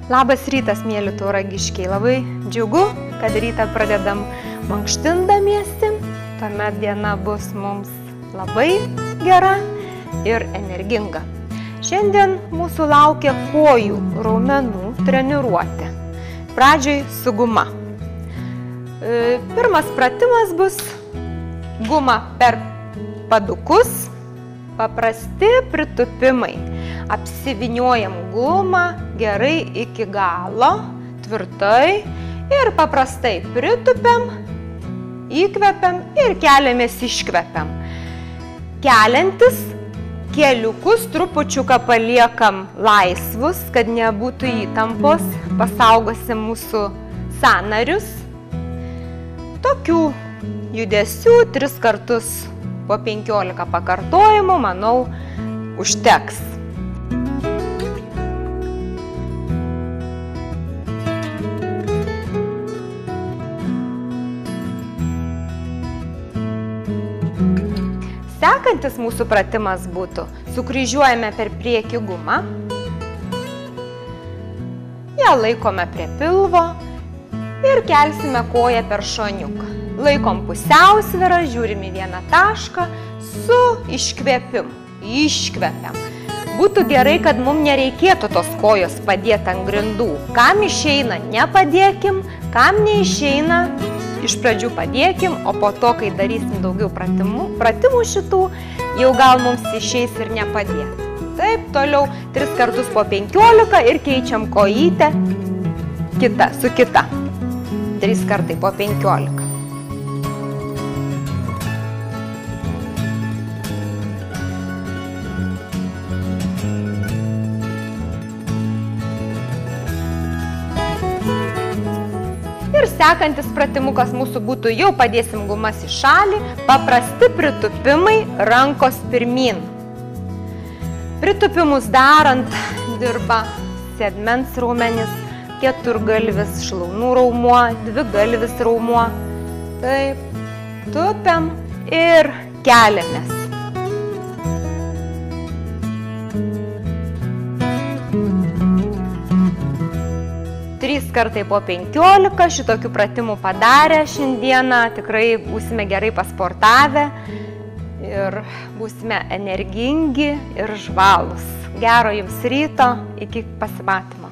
Labas rytas, mėly tauragiškiai. Labai džiugu, kad rytą pradedam mankštindamiesi. Tuomet diena bus mums labai gera ir energinga. Šiandien mūsų laukia kojų raumenų treniruotė. Pradžioj su guma. Pirmas pratimas bus guma per padukus, paprasti pritupimai. Apsiviniojam gumą gerai iki galo, tvirtai ir paprastai pritupiam, įkvepiam ir keliamės iškvepiam. Keliantis keliukus trupučiuką paliekam laisvus, kad nebūtų įtampos, pasaugosim mūsų sąnarius. Tokių judesių 3 kartus po 15 pakartojimų, manau, užteks. Sekantis mūsų pratimas būtų, sukryžiuojame per priekį gumą, ją laikome prie pilvo ir kelsime koją per šoniuką. Laikom pusiausvyrą, žiūrim į vieną tašką su iškvėpimu. Iškvepiam. Būtų gerai, kad mums nereikėtų tos kojos padėti ant grindų. Kam išeina, nepadėkim, kam neišeina, iš pradžių padėkim, o po to, kai darysim daugiau pratimų šitų, jau gal mums išeis ir nepadėti. Taip, toliau 3 kartus po 15 ir keičiam kojytę su kita. 3 kartai po 15. Ir sekantis pratimukas mūsų būtų, jau padėsim gumas į šalį, paprasti pritupimai, rankos pirmyn. Pritupimus darant dirba sėdmens raumenis, keturgalvis šlaunų raumuo, dvigalvis raumuo. Taip, tupiam ir keliamės. Trys kartai po 15 šitokių pratimų padarę šiandieną, tikrai būsime gerai pasportavę ir būsime energingi ir žvalūs. Gero jums ryto, iki pasimatymo.